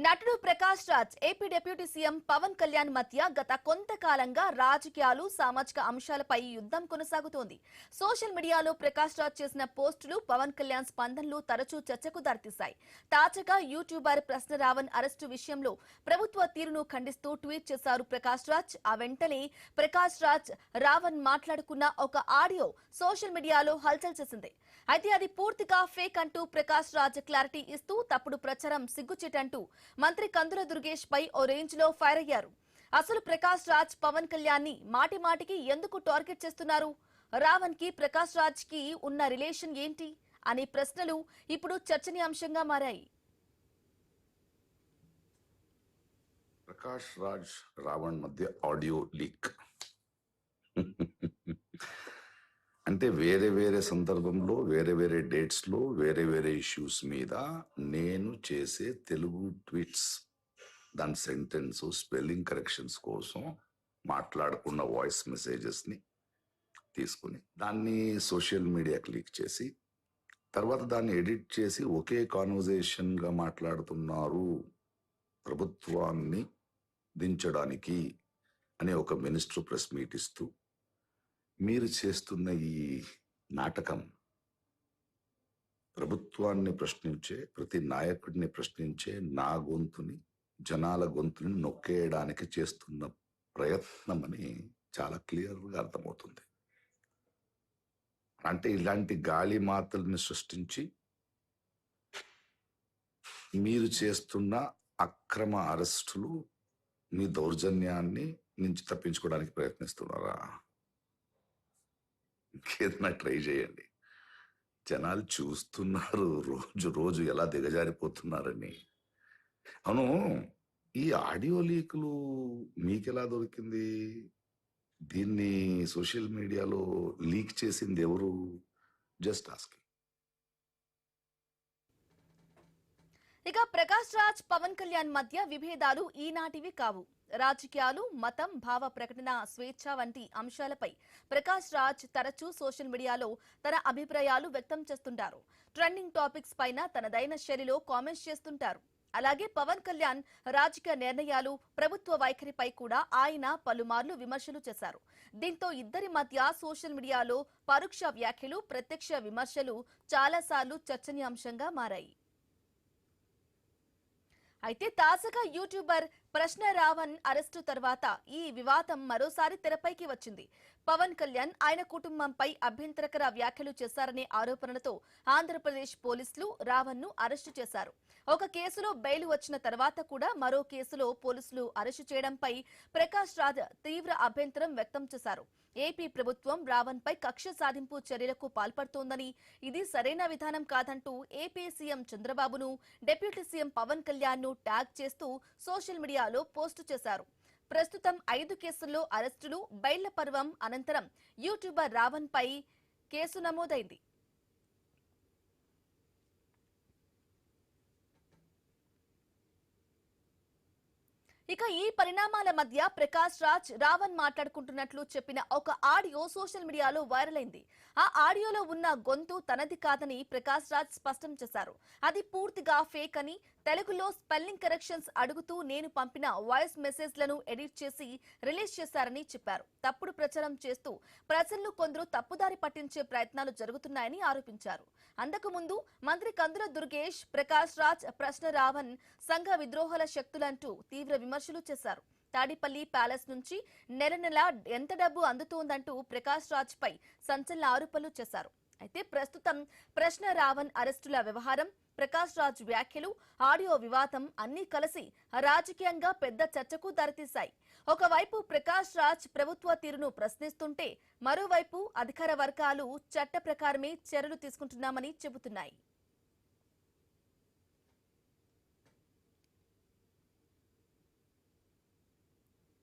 నటుడు Prakash Raj AP deputy CM Pavan Kalyan మధ్య గత కొంతకాలంగా రాజకీయాలు సామాజిక అంశాలపై యుద్ధం కొనసాగుతోంది. సోషల్ మీడియాలో ప్రకాష్ రాజ్ చేసిన పోస్టులు పవన్ కళ్యాణ్ స్పందనలు తరచూ చర్చకు దారితీశాయి. తాజాగా యూట్యూబర్ ప్రశ్న రావణ్ అరెస్టు విషయంలో ప్రభుత్వ తీరును ఖండిస్తూ ట్వీట్ చేశారు ప్రకాష్ రాజ్. ఆ వెంటనే ప్రకాష్ రాజ్ రావణ్ మాట్లాడుకున్న ఒక ఆడియో సోషల్ మీడియాలో హల్చల్ చేసింది. అయితే అది పూర్తిగా ఫేక్ అంటూ ప్రకాష్ రాజ్ క్లారిటీ ఇస్తూ తప్పుడు ప్రచారం సిగ్గుచేటంటూ మంత్రి కందుల దుర్గేష్ పై ఓ రేంజ్ లో ఫైర్ అయ్యారు. అసలు ప్రకాష్ రాజ్ పవన్ కళ్యాణ్ ని మాటి మాటికి ఎందుకు టార్గెట్ చేస్తున్నారు? రావణ్ కి ప్రకాష్ రాజ్ కి ఉన్న రిలేషన్ ఏంటి అనే ప్రశ్నలు ఇప్పుడు చర్చనీయాంశంగా మారాయి. ప్రకాష్ రాజ్ రావణ్ మధ్య ఆడియో లీక్ అంటే వేరే వేరే సందర్భంలో వేరే వేరే డేట్స్ లో వేరే వేరే ఇష్యూస్ మీద నేను చేసే తెలుగు ట్వీట్స్ దాని సెంటెన్స్ స్పెల్లింగ్ కరెక్షన్స్ కోసం మాట్లాడుకున్న వాయిస్ మెసేజెస్ ని తీసుకుని దాన్ని సోషల్ మీడియాకి లీక్ చేసి తర్వాత దాన్ని ఎడిట్ చేసి ఒకే కాన్వర్జేషన్ గా మాట్లాడుతున్నారు ప్రభుత్వాన్ని దించడానికి అనే ఒక మినిస్టర్ ప్రెస్ మీట్ ఇస్తూ మీరు చేస్తున్న ఈ నాటకం ప్రభుత్వాన్ని ప్రశ్నించే ప్రతి నాయకుడిని ప్రశ్నించే నా గొంతుని జనాల గొంతుని నొక్కేయడానికి చేస్తున్న ప్రయత్నం అని చాలా క్లియర్గా అర్థమవుతుంది. అంటే ఇలాంటి గాలి మాతల్ని సృష్టించి మీరు చేస్తున్న అక్రమ అరెస్టులు మీ దౌర్జన్యాన్ని నుంచి తప్పించుకోవడానికి ప్రయత్నిస్తున్నారా? ఇంకేదైనా ట్రై చేయండి. జనాలు చూస్తున్నారు రోజు రోజు ఎలా దిగజారిపోతున్నారని. అవును, ఈ ఆడియో లీకులు మీకెలా దొరికింది? దీన్ని సోషల్ మీడియాలో లీక్ చేసింది ఎవరు? Just asking. ఇక ప్రకాష్ రాజ్ పవన్ కళ్యాణ్ మధ్య విభేదాలు ఈనాటివి కావు. రాజకీయాలు, మతం, భావ ప్రకటన స్వేచ్ఛ వంటి అంశాలపై ప్రకాష్ రాజ్ తరచూ సోషల్ మీడియాలో తన అభిప్రాయాలు వ్యక్తం చేస్తుంటారు. ట్రెండింగ్ టాపిక్స్ పైన తనదైన శైలిలో కామెంట్స్ చేస్తుంటారు. అలాగే పవన్ కళ్యాణ్ రాజకీయ నిర్ణయాలు, ప్రభుత్వ వైఖరిపై కూడా ఆయన పలుమార్లు విమర్శలు చేశారు. దీంతో ఇద్దరి మధ్య సోషల్ మీడియాలో పరోక్ష వ్యాఖ్యలు, ప్రత్యక్ష విమర్శలు చాలాసార్లు చర్చనీయాంశంగా మారాయి. అయితే తాజాగా యూట్యూబర్ ప్రశ్న రావణ్ అరెస్టు తర్వాత ఈ వివాదం మరోసారి తెరపైకి వచ్చింది. పవన్ కళ్యాణ్ ఆయన కుటుంబంపై అభ్యంతరకర వ్యాఖ్యలు చేశారనే ఆరోపణలతో ఆంధ్రప్రదేశ్ పోలీసులు రావణ్ ను అరెస్టు చేశారు. ఒక కేసులో బెయిల్ వచ్చిన తర్వాత కూడా మరో కేసులో పోలీసులు అరెస్టు చేయడంపై ప్రకాష్ రాజ్ తీవ్ర అభ్యంతరం వ్యక్తం చేశారు. ఏపీ ప్రభుత్వం రావణ్ పై కక్ష సాధింపు చర్యలకు పాల్పడుతోందని, ఇది సరైన విధానం కాదంటూ ఏపీ సీఎం చంద్రబాబును, డిప్యూటీ సీఎం పవన్ కళ్యాణ్ ను ట్యాగ్ చేస్తూ సోషల్ మీడియాలో పోస్టు చేశారు. ప్రస్తుతం 5 కేసుల్లో అరెస్టులు, బెయిళ్ల పర్వం అనంతరం యూట్యూబర్ రావణ్ పై కేసు నమోదైంది. ఇక ఈ పరిణామాల మధ్య ప్రకాష్ రాజ్ రావణ్ మాట్లాడుకుంటున్నట్లు చెప్పిన ఒక ఆడియో సోషల్ మీడియాలో వైరల్ అయింది. ఆ ఆడియోలో ఉన్న గొంతు తనది కాదని ప్రకాష్ రాజ్ స్పష్టం చేశారు. అది పూర్తిగా ఫేక్ అని, తెలుగులో స్పెల్లింగ్ కరెక్షన్స్ అడుగుతూ నేను పంపిన వాయిస్ మెసేజ్లను ఎడిట్ చేసి రిలీజ్ చేశారని చెప్పారు. తప్పుడు ప్రచారం చేస్తూ ప్రజలను కొందరు తప్పుదారి పట్టించే ప్రయత్నాలు జరుగుతున్నాయని ఆరోపించారు. అంతకుముందు మంత్రి కందుల దుర్గేష్ ప్రకాష్ రాజ్ ప్రశ్న రావణ్ సంఘ విద్రోహాల శక్తులంటూ తీవ్ర విమర్శలు చేశారు. తాడిపల్లి ప్యాలెస్ నుంచి నెల ఎంత డబ్బు అందుతోందంటూ ప్రకాష్ రాజ్ పై సంచలన ఆరోపణలు చేశారు. అయితే ప్రస్తుతం ప్రశ్న రావణ్ అరెస్టుల వ్యవహారం, ప్రకాష్ రాజ్ వ్యాఖ్యలు, ఆడియో వివాదం అన్నీ కలిసి రాజకీయంగా పెద్ద చర్చకు దారితీశాయి. ఒకవైపు ప్రకాష్ రాజ్ ప్రభుత్వ తీరును ప్రశ్నిస్తుంటే, మరోవైపు అధికార వర్గాలు చట్ట ప్రకారమే చర్యలు తీసుకుంటున్నామని చెబుతున్నాయి.